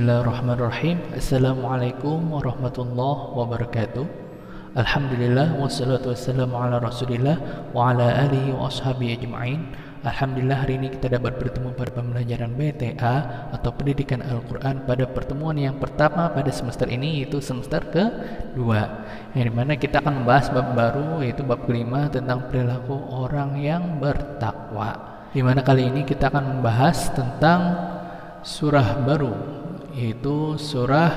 Bismillahirrahmanirrahim. Assalamualaikum warahmatullahi wabarakatuh. Alhamdulillah wassalatu wassalamu ala Rasulillah wa ala alihi wa ashabihi ajma'in. Alhamdulillah hari ini kita dapat bertemu pada pembelajaran BTA atau Pendidikan Al-Quran pada pertemuan yang pertama pada semester ini, yaitu semester kedua, yang dimana kita akan membahas bab baru, yaitu bab kelima tentang perilaku orang yang bertakwa. Dimana kali ini kita akan membahas tentang surah baru, yaitu surah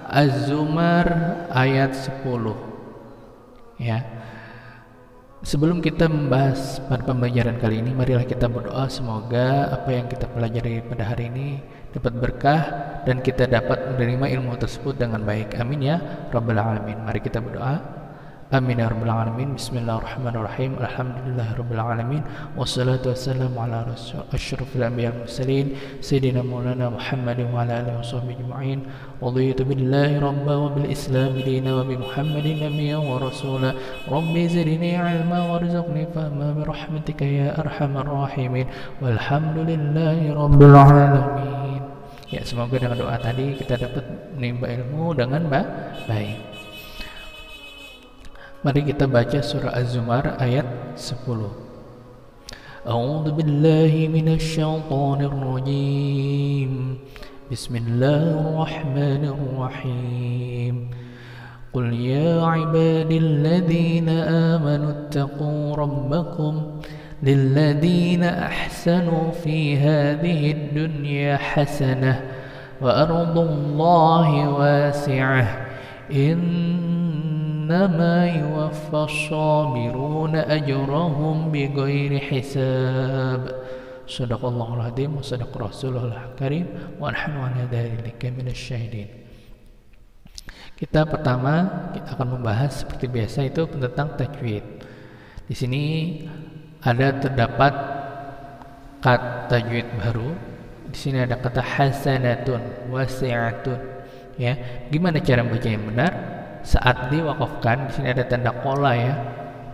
Az-Zumar ayat 10. Ya. Sebelum kita membahas pada pembelajaran kali ini, marilah kita berdoa semoga apa yang kita pelajari pada hari ini dapat berkah dan kita dapat menerima ilmu tersebut dengan baik. Amin ya rabbal alamin. Mari kita berdoa. Amin ya rabbal alamin. Bismillahirrahmanirrahim. Alhamdulillahirabbil alamin. Wassalatu wassalamu ala asyrafil anbiya'i wal mursalin sayyidina maulana Muhammadin wa ala alihi washabbihi ajma'in. Raditu billahi rabban wa bil islam dinan wa bi Muhammadin nabiyyan wa rasula. Rabbi zidni ilma warzuqni fahma bi rahmatika ya arhamar rahimin. Walhamdulillahi rabbil alamin. Ya, semoga dengan doa tadi kita dapat menimba ilmu dengan baik. Mari kita baca surah Az-Zumar ayat 10. A'udzu billahi minasy syaithanir rajim. Bismillahirrahmanirrahim. Qul ya ibadilladzina amanu ittaqu rabbakum lilladzina ahsanu fi hadhihi ad-dunya hasanah wa ardullahi wasi'ah. إنما يوفى الصابرون أجرهم بغير حساب صدق الله العظيم وصدق رسوله الكريم ونحن على ذلك من الشاهدين. Kita pertama akan membahas seperti biasa itu tentang tajwid. Di sini terdapat kata tajwid baru. Di sini ada kata hasanatun, wasi'atun. Ya, gimana cara membaca yang benar? Saat diwakafkan, di sini ada tanda qola ya.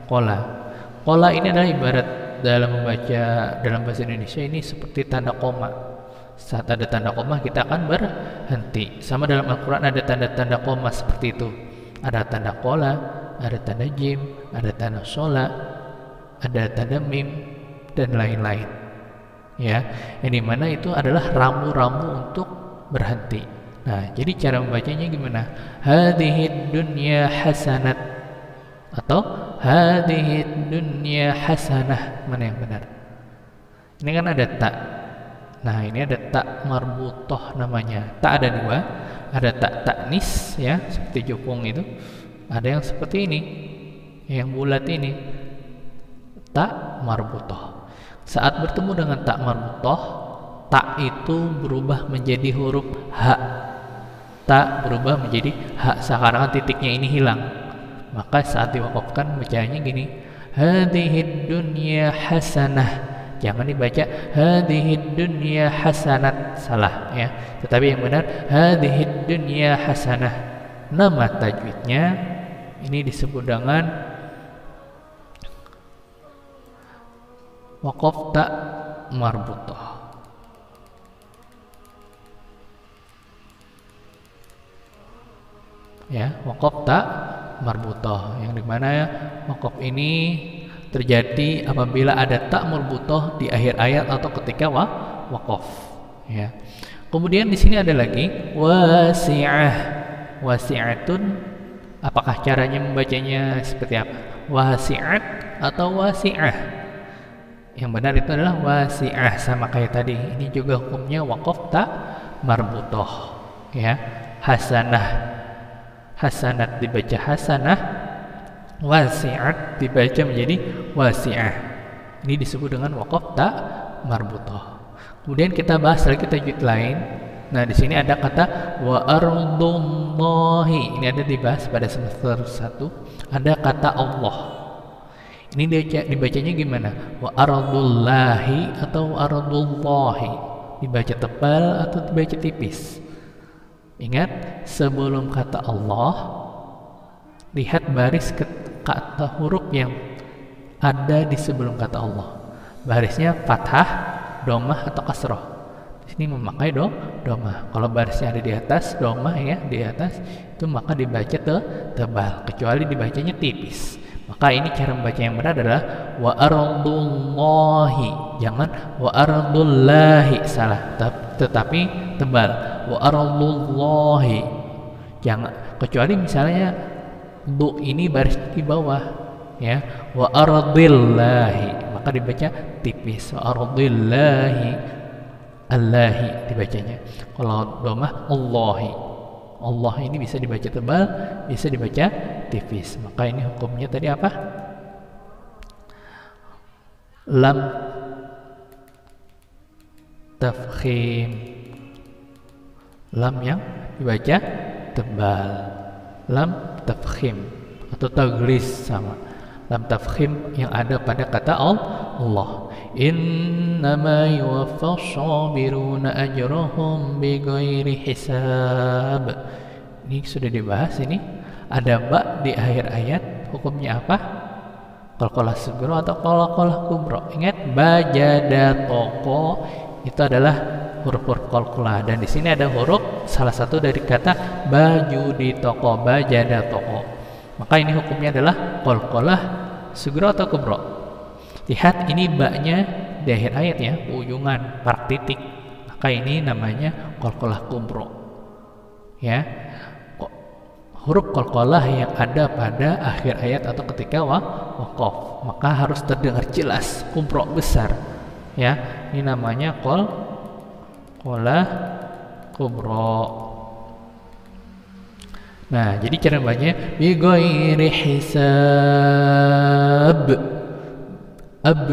Qola ini adalah ibarat dalam membaca dalam bahasa Indonesia ini seperti tanda koma. Saat ada tanda koma kita akan berhenti. Sama dalam Al-Quran ada tanda-tanda koma seperti itu. Ada tanda qola, ada tanda jim, ada tanda shola, ada tanda mim dan lain-lain. Ya, yang dimana itu adalah rambu-rambu untuk berhenti. Nah, jadi cara membacanya gimana? Hadhihi dunya hasanat atau hadhihi dunya hasanah, mana yang benar? Ini kan ada ta. Nah, ini ada ta marbutoh namanya. Ta ada dua, ada ta taknis ya, seperti jukung itu. Ada yang seperti ini, yang bulat ini, ta marbutoh. Saat bertemu dengan ta marbutoh, ta itu berubah menjadi huruf ha. Ta berubah menjadi ha, sekarang titiknya ini hilang. Maka saat diwakafkan bacanya gini, hadhihi dunya hasanah. Jangan dibaca hadhihi dunya hasanat, salah ya. Tetapi yang benar hadhihi dunya hasanah. Nama tajwidnya ini disebut dengan waqaf ta marbutah. Ya, waqaf ta marbutah, yang dimana ya, waqaf ini terjadi apabila ada ta marbutah di akhir ayat atau ketika waqaf. Ya. Kemudian di sini ada lagi wasi'ah. Wasi'atun, apakah caranya membacanya seperti apa? Wasi'at atau wasi'ah? Yang benar itu adalah wasi'ah, sama kayak tadi. Ini juga hukumnya waqaf ta marbutah. Ya, hasanah. Hasanat dibaca hasanah, wasi'at dibaca menjadi wasi'ah. Ini disebut dengan waqaf ta marbutah. Kemudian kita bahas lagi tajwid lain. Nah, di sini ada kata wa ardullahi. Ini ada dibahas pada semester 1. Ada kata Allah. Ini dibacanya gimana? Wa ardullahi atau ardullahi. Dibaca tebal atau dibaca tipis? Ingat, sebelum kata Allah, lihat baris kata huruf yang ada di sebelum kata Allah. Barisnya fathah, dhammah atau kasrah. Sini memakai domah. Kalau barisnya ada di atas domah ya, di atas itu maka dibaca tebal, kecuali dibacanya tipis. Maka ini cara membaca yang benar adalah wa ardullahi, jangan wa ardullahi, salah. Tetapi tebal, wa ardullahi, jangan. Kecuali misalnya du ini baris di bawah ya, wa ardillahi, maka dibaca tipis, wa ardillahi, Allahi dibacanya. Kalau domah Allahi, Allah ini bisa dibaca tebal, bisa dibaca tipis. Maka ini hukumnya tadi apa? Lam tafkhim, lam yang dibaca tebal, lam tafkhim atau taglis sama. Lam tafkhim yang ada pada kata Allah. Innama yuwaffas sabiruna ajrahum bighairi hisab. Ini sudah dibahas ini. Ada ba di akhir ayat, hukumnya apa? Qalqalah sugro atau qalqalah kubro. Ingat, ba jada toko itu adalah huruf-huruf qalqalah, dan di sini ada huruf salah satu dari kata baju di toko, ba jada toko. Maka ini hukumnya adalah qalqalah sugro atau kubro. Lihat ini baknya di akhir ayat ya, ujungan par titik. Maka ini namanya qalqalah kubro. Ya. Huruf qalqalah yang ada pada akhir ayat atau ketika waqaf, maka harus terdengar jelas, kubro besar. Ya, ini namanya qalqalah kubro. Nah, jadi cara bacanya bi ghairi hisab. Ab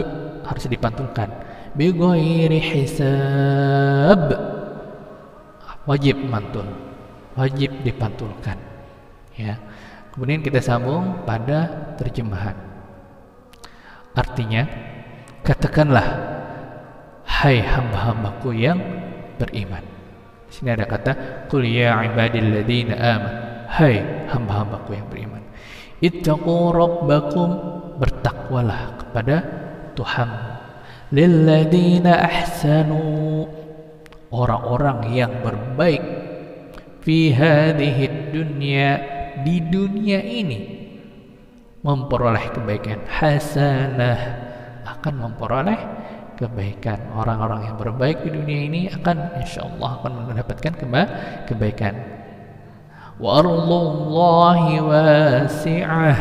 harus dipantulkan. Bi ghairi hisab. Wajib mantul. Wajib dipantulkan. Ya. Kemudian kita sambung pada terjemahan. Artinya, katakanlah, hai hamba-hambaku yang beriman. Di sini ada kata qul ya ibadilladzina amanu. Hai hamba-hambaku yang beriman, ittaqu rabbakum, bertakwalah kepada Tuhan. Lilladzina ahsanu, orang-orang yang berbaik, fi hadhihi dunya, di dunia ini, memperoleh kebaikan. Hasanah, akan memperoleh kebaikan. Orang-orang yang berbaik di dunia ini akan insyaallah akan mendapatkan kebaikan. Wa ardullahi wasi'ah,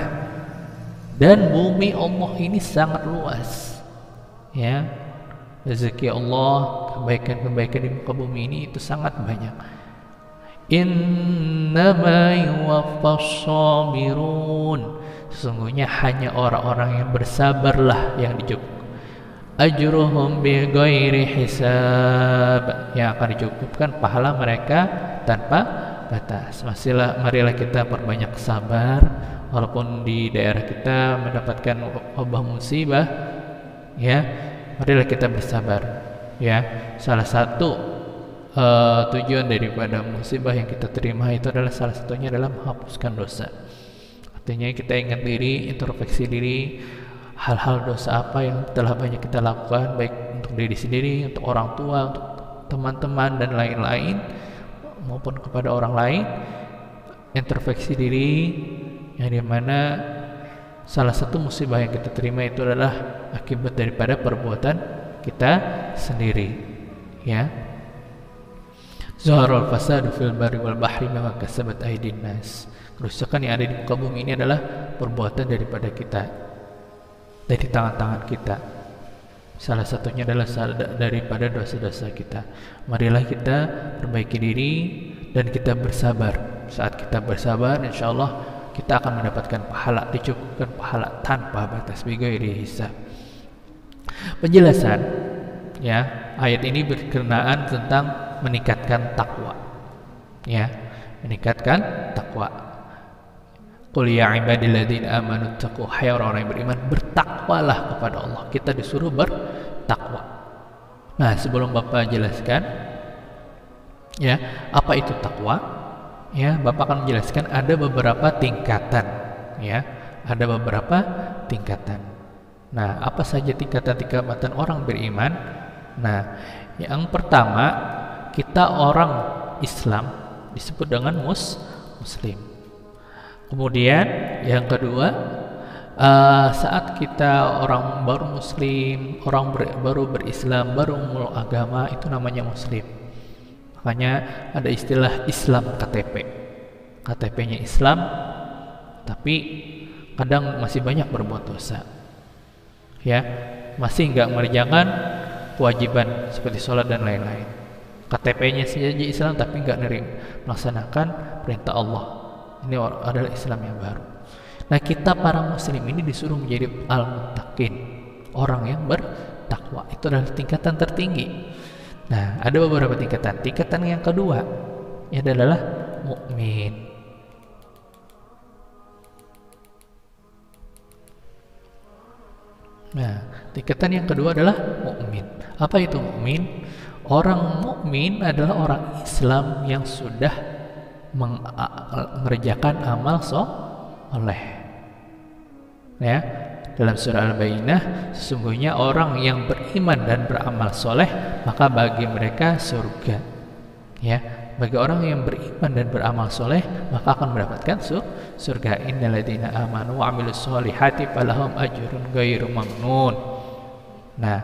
dan bumi Allah ini sangat luas. Ya, rezeki Allah, kebaikan-kebaikan di muka bumi ini itu sangat banyak. Innama yuwaffas sabirun, sesungguhnya hanya orang-orang yang bersabarlah yang dicukup. Ajruhum bighairi hisab, yang akan dicukupkan pahala mereka tanpa batas. Marilah kita perbanyak sabar, walaupun di daerah kita mendapatkan wabah musibah, ya, marilah kita bersabar, ya. Salah satu tujuan daripada musibah yang kita terima itu adalah salah satunya adalah menghapuskan dosa. Artinya kita ingat diri, introspeksi diri, hal-hal dosa apa yang telah banyak kita lakukan, baik untuk diri sendiri, untuk orang tua, untuk teman-teman dan lain-lain, maupun kepada orang lain. Introspeksi diri, yang dimana salah satu musibah yang kita terima itu adalah akibat daripada perbuatan kita sendiri, ya. Zaharul fasadu fil barri wal bahri bima kasabat aydin nas. Kerusakan yang ada di muka bumi ini adalah perbuatan daripada kita, dari tangan-tangan kita. Salah satunya adalah daripada dosa-dosa kita. Marilah kita perbaiki diri dan kita bersabar. Saat kita bersabar, insya Allah kita akan mendapatkan pahala, dicukupkan pahala tanpa batas, bighairi hisab. Penjelasan, ya, ayat ini berkenaan tentang meningkatkan takwa, ya, meningkatkan takwa. Qul ya ibadilladzina amanu taqu, hai orang-orang yang beriman, bertakwalah kepada Allah. Kita disuruh bertakwa. Nah, sebelum Bapak jelaskan, ya, apa itu takwa, ya, Bapak akan menjelaskan ada beberapa tingkatan, ya, ada beberapa tingkatan. Nah, apa saja tingkatan-tingkatan orang beriman? Nah, yang pertama, kita orang Islam disebut dengan muslim. Kemudian yang kedua, saat kita orang baru muslim, baru berislam, baru mulai agama, itu namanya muslim. Makanya ada istilah Islam KTP. KTP-nya Islam, tapi kadang masih banyak berbuat dosa. Ya, masih nggak mengerjakan kewajiban seperti sholat dan lain-lain. KTP-nya saja Islam tapi nggak melaksanakan perintah Allah. Ini adalah Islam yang baru. Nah, kita para muslim ini disuruh menjadi al-muttaqin, orang yang bertakwa. Itu adalah tingkatan tertinggi. Nah, ada beberapa tingkatan. Tingkatan yang kedua ini adalah mukmin. Nah, tingkatan yang kedua adalah mukmin. Apa itu mukmin? Orang mukmin adalah orang Islam yang sudah mengerjakan amal soleh. Ya, dalam surah Al-Baqarah, sesungguhnya orang yang beriman dan beramal soleh, maka bagi mereka surga. Ya, bagi orang yang beriman dan beramal soleh, maka akan mendapatkan surga. Innalladzina amanu wa 'amilus solihati falahum ajrun ghairu mamnun. Nah,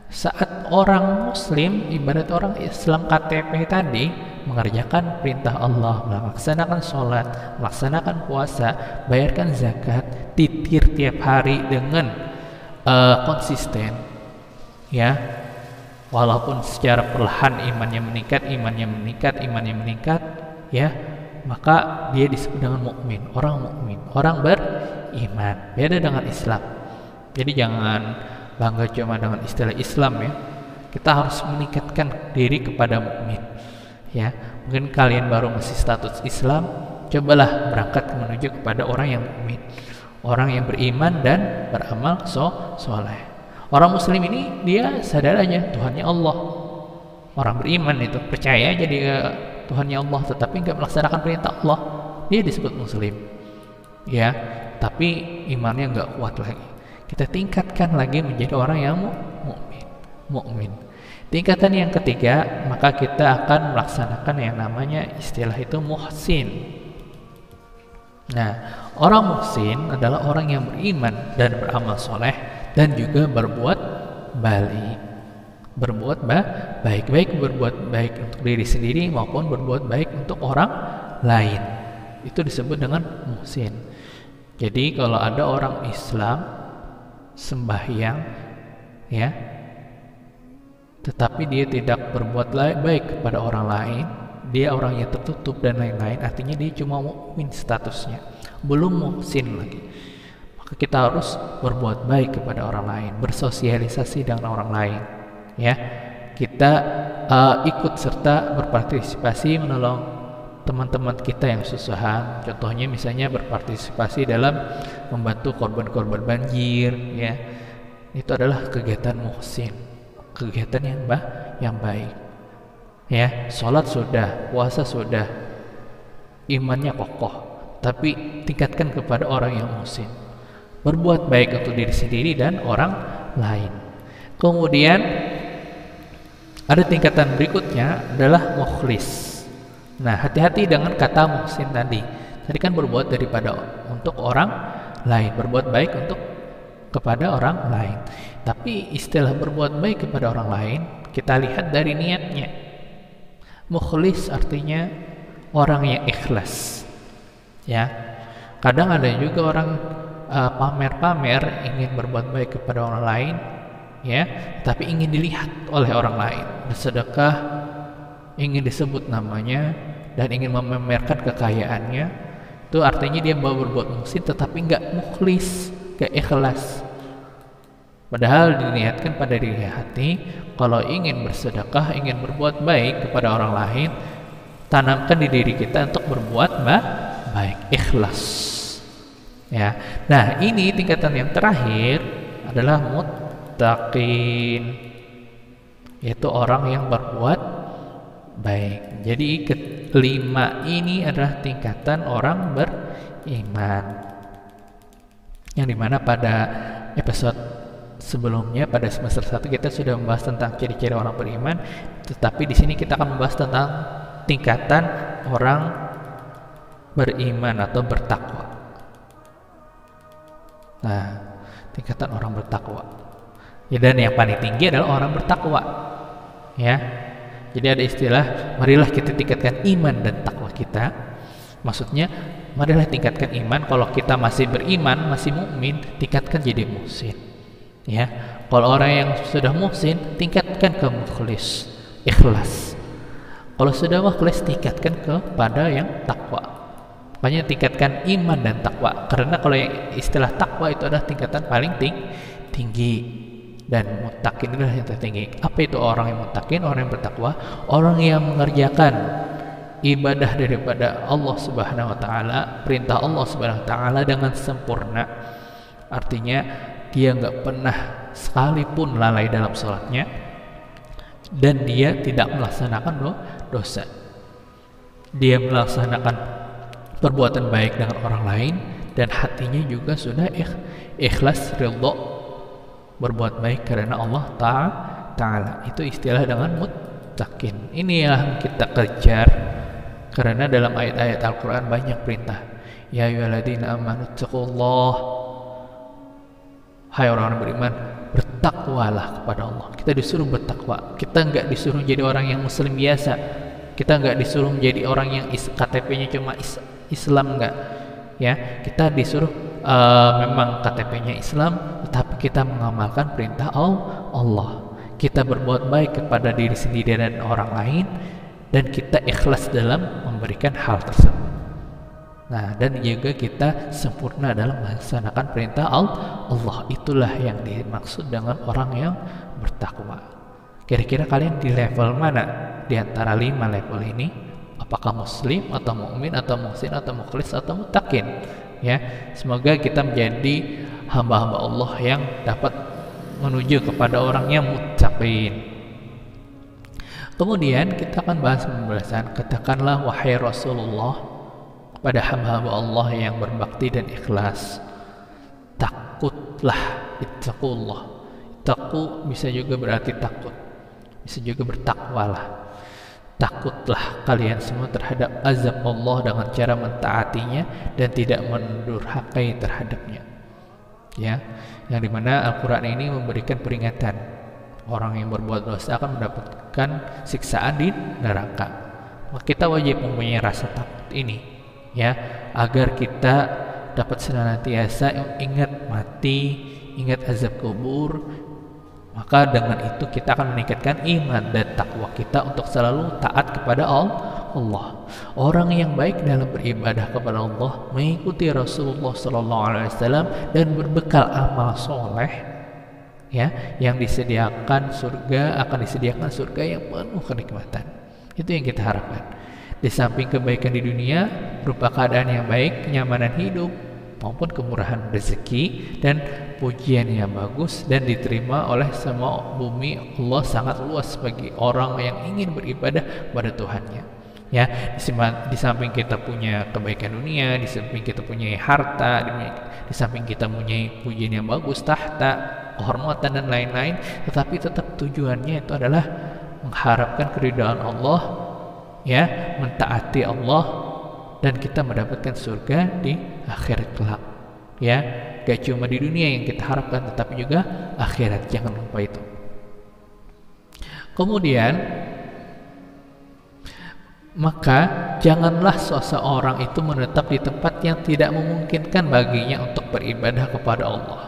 saat orang muslim, ibarat orang Islam KTP tadi, mengerjakan perintah Allah, melaksanakan sholat, melaksanakan puasa, bayarkan zakat, titir tiap hari dengan konsisten, ya, walaupun secara perlahan imannya meningkat, ya, maka dia disebut dengan mukmin, orang beriman. Beda dengan Islam. Jadi jangan bangga cuma dengan istilah Islam, ya. Kita harus meningkatkan diri kepada mukmin. Ya, mungkin kalian baru masih status Islam, cobalah berangkat menuju kepada orang yang mukmin, orang yang beriman dan beramal soleh. Orang muslim ini dia sadar aja Tuhannya Allah. Orang beriman itu percaya jadi Tuhannya Allah, tetapi nggak melaksanakan perintah Allah, dia disebut muslim. Ya, tapi imannya nggak kuat lagi. Kita tingkatkan lagi menjadi orang yang mukmin. Tingkatan yang ketiga, maka kita akan melaksanakan yang namanya istilah itu muhsin. Nah, orang muhsin adalah orang yang beriman dan beramal soleh dan juga berbuat baik. Berbuat baik berbuat baik untuk diri sendiri maupun berbuat baik untuk orang lain. Itu disebut dengan muhsin. Jadi kalau ada orang Islam sembahyang, ya, tetapi dia tidak berbuat baik kepada orang lain, dia orang yang tertutup dan lain-lain, artinya dia cuma mukmin statusnya, belum muhsin lagi. Maka kita harus berbuat baik kepada orang lain, bersosialisasi dengan orang lain, ya. Kita ikut serta berpartisipasi menolong teman-teman kita yang kesusahan. Contohnya misalnya berpartisipasi dalam membantu korban-korban banjir, ya. Itu adalah kegiatan muhsin, kegiatan yang baik, ya. Sholat sudah, puasa sudah, imannya kokoh, tapi tingkatkan kepada orang yang muhsin, berbuat baik untuk diri sendiri dan orang lain. Kemudian ada tingkatan berikutnya adalah mukhlis. Nah, hati-hati dengan kata muhsin tadi. Tadi kan berbuat untuk orang lain, berbuat baik kepada orang lain. Tapi istilah berbuat baik kepada orang lain, kita lihat dari niatnya. Mukhlis artinya orang yang ikhlas. Ya. Kadang ada juga orang pamer-pamer ingin berbuat baik kepada orang lain, ya, tapi ingin dilihat oleh orang lain. Bersedekah, ingin disebut namanya dan ingin memamerkan kekayaannya. Itu artinya dia mau berbuat muhsin tetapi enggak mukhlis, enggak ikhlas. Padahal diniatkan pada diri hati, kalau ingin bersedekah, ingin berbuat baik kepada orang lain, tanamkan di diri kita untuk berbuat baik, ikhlas. Ya. Nah, ini tingkatan yang terakhir adalah muttaqin, yaitu orang yang berbuat baik. Jadi kelima ini adalah tingkatan orang beriman, yang dimana pada episode sebelumnya pada semester 1 kita sudah membahas tentang ciri-ciri orang beriman, tetapi di sini kita akan membahas tentang tingkatan orang beriman atau bertakwa. Nah, tingkatan orang bertakwa. Ya, dan yang paling tinggi adalah orang bertakwa. Ya. Jadi ada istilah, marilah kita tingkatkan iman dan takwa kita. Maksudnya, marilah tingkatkan iman. Kalau kita masih beriman, masih mukmin, tingkatkan jadi muhsin. Ya. Kalau orang yang sudah muhsin, tingkatkan ke mukhlis, ikhlas. Kalau sudah mukhlis, tingkatkan kepada yang takwa. Makanya tingkatkan iman dan takwa. Karena kalau yang istilah takwa itu adalah tingkatan paling tinggi. Dan muttaqin inilah yang tertinggi. Apa itu orang yang muttaqin? Orang yang bertakwa, orang yang mengerjakan ibadah daripada Allah Subhanahu wa taala, perintah Allah Subhanahu wa taala dengan sempurna. Artinya dia nggak pernah sekalipun lalai dalam sholatnya, dan dia tidak melaksanakan dosa. Dia melaksanakan perbuatan baik dengan orang lain, dan hatinya juga sudah ikhlas ridha berbuat baik karena Allah Ta'ala. Itu istilah dengan muttaqin. Ini yang kita kejar, karena dalam ayat-ayat Al-Quran banyak perintah. Ya ayyuhalladzina amanu taqullah, hai orang-orang beriman, bertakwalah kepada Allah. Kita disuruh bertakwa. Kita nggak disuruh jadi orang yang muslim biasa. Kita nggak disuruh menjadi orang yang KTP-nya cuma Islam, enggak. Ya, kita disuruh memang KTP-nya Islam, tetapi kita mengamalkan perintah Allah. Kita berbuat baik kepada diri sendiri dan orang lain, dan kita ikhlas dalam memberikan hal tersebut. Nah, dan juga kita sempurna dalam melaksanakan perintah Allah. Itulah yang dimaksud dengan orang yang bertakwa. Kira-kira kalian di level mana di antara 5 level ini? Apakah muslim atau mukmin atau muhsin atau mukhlis atau muttaqin? Ya, semoga kita menjadi hamba-hamba Allah yang dapat menuju kepada orang yang muttaqin. Kemudian kita akan bahas pembahasan, katakanlah wahai Rasulullah kepada hamba-hamba Allah yang berbakti dan ikhlas, takutlah, ittaqullah. Taqu bisa juga berarti takut, bisa juga bertakwalah. Takutlah kalian semua terhadap azab Allah dengan cara mentaatinya dan tidak mendurhakai terhadapnya. Ya, yang dimana Al-Quran ini memberikan peringatan, orang yang berbuat dosa akan mendapatkan siksaan di neraka. Maka kita wajib mempunyai rasa takut ini, ya, agar kita dapat senantiasa ingat mati, ingat azab kubur. Maka dengan itu kita akan meningkatkan iman dan takwa kita untuk selalu taat kepada Allah. Orang yang baik dalam beribadah kepada Allah, mengikuti Rasulullah SAW dan berbekal amal soleh, ya, yang disediakan surga, akan disediakan surga yang penuh kenikmatan. Itu yang kita harapkan. Di samping kebaikan di dunia berupa keadaan yang baik, kenyamanan hidup, maupun kemurahan rezeki dan pujian yang bagus dan diterima oleh semua bumi. Allah sangat luas bagi orang yang ingin beribadah pada Tuhannya. Ya, di samping kita punya kebaikan dunia, di samping kita punya harta, di samping kita punya pujian yang bagus, tahta, kehormatan dan lain-lain, tetapi tetap tujuannya itu adalah mengharapkan keridhaan Allah, ya, mentaati Allah, dan kita mendapatkan surga di akhirat kelak. Ya, gak cuma di dunia yang kita harapkan, tetapi juga akhirat. Jangan lupa itu. Kemudian, maka janganlah seseorang itu menetap di tempat yang tidak memungkinkan baginya untuk beribadah kepada Allah.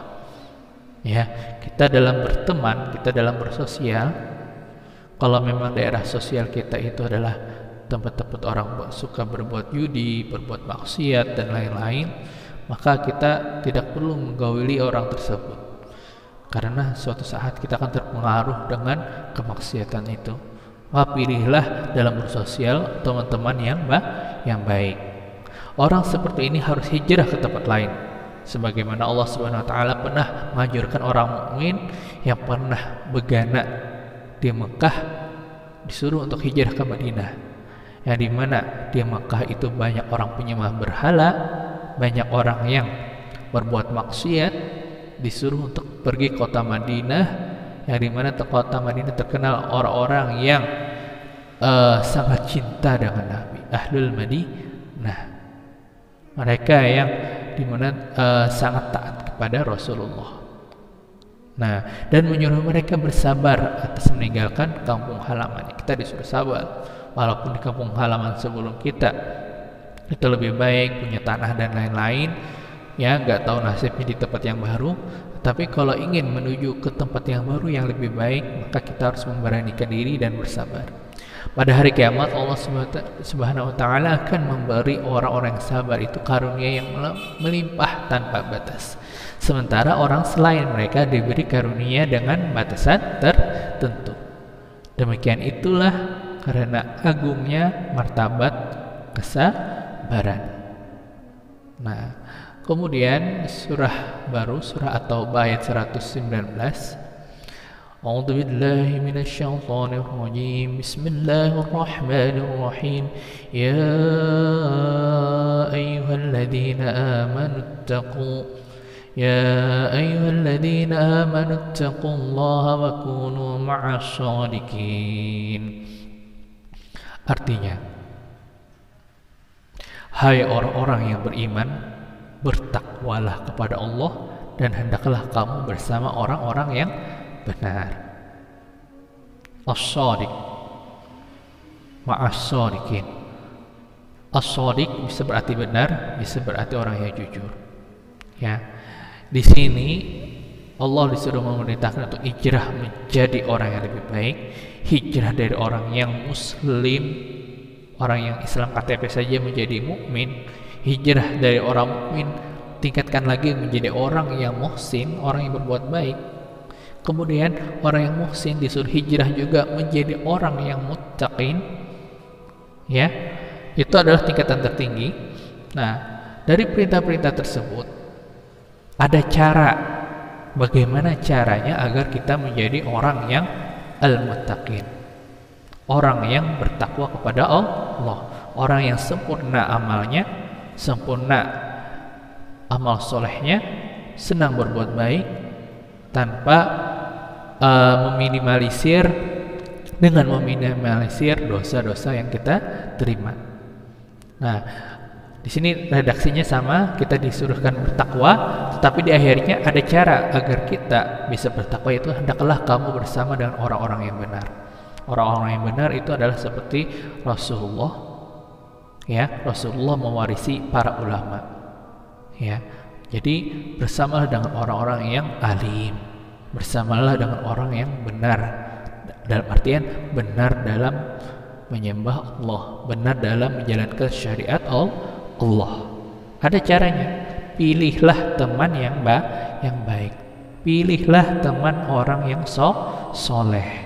Ya, kita dalam berteman, kita dalam bersosial, kalau memang daerah sosial kita itu adalah tempat-tempat orang suka berbuat judi, berbuat maksiat dan lain-lain, maka kita tidak perlu menggauli orang tersebut, karena suatu saat kita akan terpengaruh dengan kemaksiatan itu. Maka pilihlah dalam bersosial teman-teman yang baik. Orang seperti ini harus hijrah ke tempat lain, sebagaimana Allah Subhanahu wa taala pernah menganjurkan orang mukmin yang pernah begana di Mekah disuruh untuk hijrah ke Madinah, yang dimana di Mekah itu banyak orang penyembah berhala, banyak orang yang berbuat maksiat, disuruh untuk pergi ke kota Madinah, yang dimana kota Madinah terkenal orang-orang yang sangat cinta dengan Nabi, Ahlul Madinah, mereka yang dimana sangat taat kepada Rasulullah. Nah, dan menyuruh mereka bersabar atas meninggalkan kampung halamannya. Kita disuruh sabar, walaupun di kampung halaman sebelum kita itu lebih baik, punya tanah dan lain-lain, ya nggak tahu nasibnya di tempat yang baru. Tapi kalau ingin menuju ke tempat yang baru yang lebih baik, maka kita harus memberanikan diri dan bersabar. Pada hari kiamat Allah Subhanahu wa taala akan memberi orang-orang yang sabar itu karunia yang melimpah tanpa batas. Sementara orang selain mereka diberi karunia dengan batasan tertentu. Demikian itulah karena agungnya martabat kesabaran. Nah, kemudian surah baru, surah At-Taubah ayat 119. A'udzu billahi minasyaitonir rajim. Bismillahirrahmanirrahim. Ya ayyuhalladzina amanu taqu Ya ayyuhalladzina amanu taqullaha wa kunu ma'as shadiqin. Artinya, hai orang-orang yang beriman, bertakwalah kepada Allah dan hendaklah kamu bersama orang-orang yang benar. As-shadiq, ma'as shadiqin. As-shadiq bisa berarti benar, bisa berarti orang yang jujur. Ya. Di sini Allah disuruh memerintahkan untuk hijrah menjadi orang yang lebih baik, hijrah dari orang yang muslim, orang yang Islam KTP saja menjadi mukmin, hijrah dari orang mukmin tingkatkan lagi menjadi orang yang muhsin, orang yang berbuat baik. Kemudian orang yang muhsin disuruh hijrah juga menjadi orang yang muttaqin, ya, itu adalah tingkatan tertinggi. Nah, dari perintah-perintah tersebut ada cara, bagaimana caranya agar kita menjadi orang yang al-muttaqin, orang yang bertakwa kepada Allah, orang yang sempurna amalnya, sempurna amal solehnya, senang berbuat baik tanpa meminimalisir dosa-dosa yang kita terima. Nah, di sini redaksinya sama, kita disuruhkan bertakwa, tetapi di akhirnya ada cara agar kita bisa bertakwa, itu hendaklah kamu bersama dengan orang-orang yang benar. Orang-orang yang benar itu adalah seperti Rasulullah, ya, Rasulullah mewarisi para ulama, ya. Jadi bersamalah dengan orang-orang yang alim, bersamalah dengan orang yang benar, dalam artian benar dalam menyembah Allah, benar dalam menjalankan syariat Allah. Ada caranya. Pilihlah teman yang baik. Pilihlah teman orang yang soleh.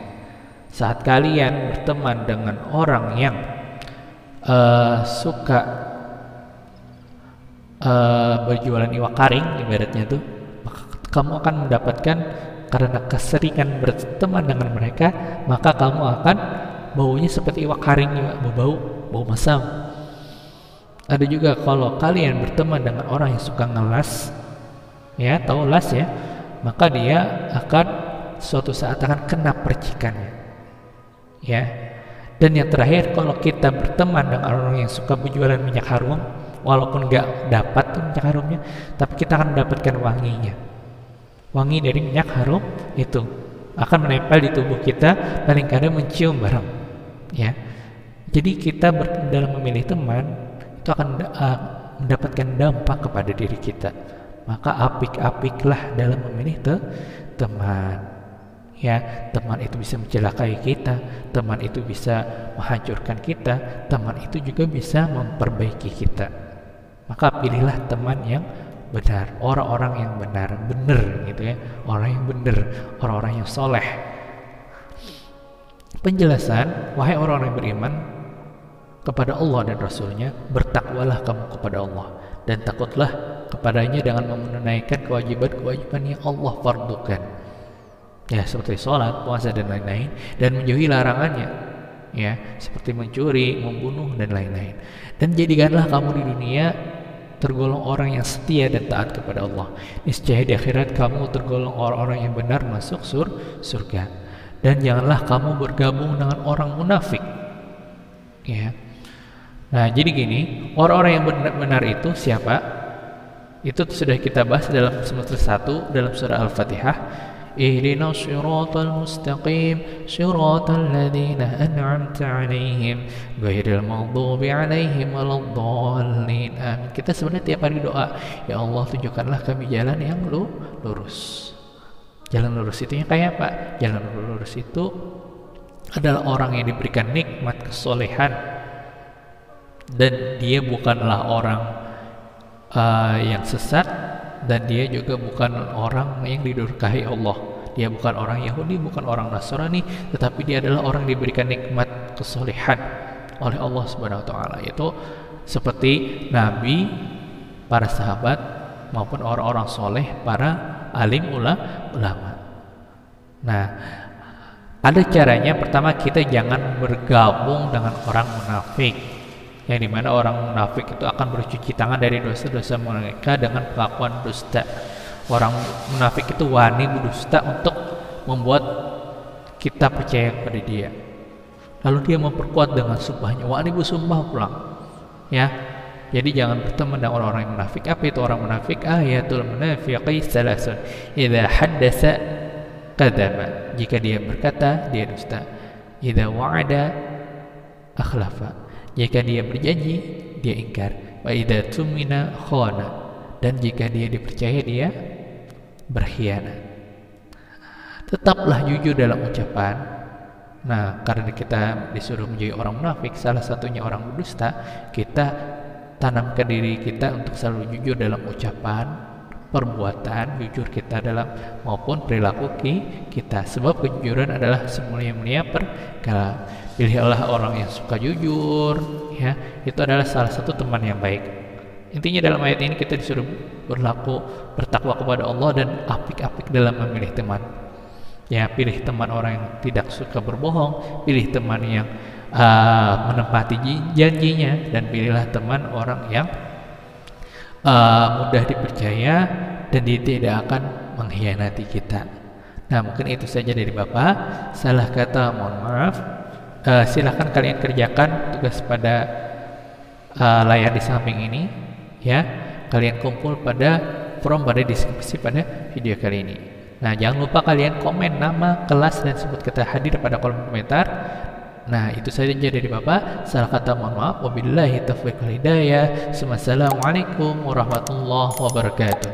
Saat kalian berteman dengan orang yang suka berjualan iwak karing, ibaratnya tuh, maka kamu akan mendapatkan, karena keseringan berteman dengan mereka, maka kamu akan baunya seperti iwak karing, bau masam. Ada juga kalau kalian berteman dengan orang yang suka ngelas, ya, tahu las ya, maka dia akan suatu saat akan kena percikannya, ya. Dan yang terakhir, kalau kita berteman dengan orang yang suka berjualan minyak harum, walaupun nggak dapat tuh minyak harumnya, tapi kita akan mendapatkan wanginya. Wangi dari minyak harum itu akan menempel di tubuh kita, paling kadang mencium bareng, ya. Jadi kita dalam memilih teman itu akan mendapatkan dampak kepada diri kita. Maka apik-apiklah dalam memilih teman, ya. Teman itu bisa mencelakai kita, teman itu bisa menghancurkan kita, teman itu juga bisa memperbaiki kita. Maka pilihlah teman yang benar, orang-orang yang benar gitu ya, orang yang benar, orang-orang yang soleh. Penjelasan, wahai orang-orang yang beriman kepada Allah dan Rasulnya, bertakwalah kamu kepada Allah dan takutlah kepadanya dengan menunaikan kewajiban-kewajiban yang Allah fardukan, ya, seperti sholat, puasa dan lain-lain, dan menjauhi larangannya, ya, seperti mencuri, membunuh dan lain-lain. Dan jadikanlah kamu di dunia tergolong orang yang setia dan taat kepada Allah. Niscaya di akhirat kamu tergolong orang-orang yang benar masuk surga. Dan janganlah kamu bergabung dengan orang munafik. Ya. Nah, jadi gini, orang-orang yang benar itu siapa? Itu sudah kita bahas dalam semester 1 dalam surah Al-Fatihah. Ihdinas siratal mustaqim siratal ladzina an'amta 'alaihim ghairil maghdubi 'alaihim waladdallin. Amin. Kita sebenarnya tiap hari doa, ya Allah tunjukkanlah kami jalan yang lurus. Jalan lurus itu yang kayak apa? Jalan lurus itu adalah orang yang diberikan nikmat kesolehan dan dia bukanlah orang yang sesat, dan dia juga bukan orang yang didurkai Allah. Dia bukan orang Yahudi, bukan orang Nasrani, tetapi dia adalah orang yang diberikan nikmat kesolehan oleh Allah Subhanahu wa taala. Itu seperti nabi, para sahabat maupun orang-orang soleh, para alim ulama. Nah, ada caranya. Pertama, kita jangan bergabung dengan orang munafik, yang dimana orang munafik itu akan bercuci tangan dari dosa-dosa mereka dengan pengakuan dusta. Orang munafik itu wani berdusta untuk membuat kita percaya kepada dia. Lalu dia memperkuat dengan sumpahnya, wani bersumpah pulang. Ya, jadi jangan berteman dengan orang-orang yang munafik. Apa itu orang munafik? Ayatul munafiqi salasun. Idza haddasa kadzaba. Jika dia berkata, dia dusta. Idza wa'ada akhlafa. Jika dia berjanji, dia ingkar. Wa idza tumina khana. Dan jika dia dipercaya, dia berkhianat. Tetaplah jujur dalam ucapan. Nah, karena kita disuruh menjadi orang munafik, salah satunya orang berdusta, kita tanamkan diri kita untuk selalu jujur dalam ucapan, perbuatan, jujur kita dalam maupun perilaku kita. Sebab kejujuran adalah semulia-mulia perkara. Pilihlah orang yang suka jujur, ya. Itu adalah salah satu teman yang baik. Intinya dalam ayat ini kita disuruh bertakwa kepada Allah dan apik-apik dalam memilih teman. Ya, pilih teman orang yang tidak suka berbohong, pilih teman yang menepati janjinya, dan pilihlah teman orang yang mudah dipercaya dan dia tidak akan mengkhianati kita. Nah, mungkin itu saja dari Bapak. Salah kata mohon maaf. Silahkan kalian kerjakan tugas pada layar di samping ini, ya. Kalian kumpul pada diskusi pada video kali ini. Nah, jangan lupa kalian komen nama, kelas, dan sebut kata hadir pada kolom komentar. Nah, itu saja dari Bapak. Salah kata mohon maaf. Wabillahi taufiq wal hidayah. Assalamualaikum warahmatullahi wabarakatuh.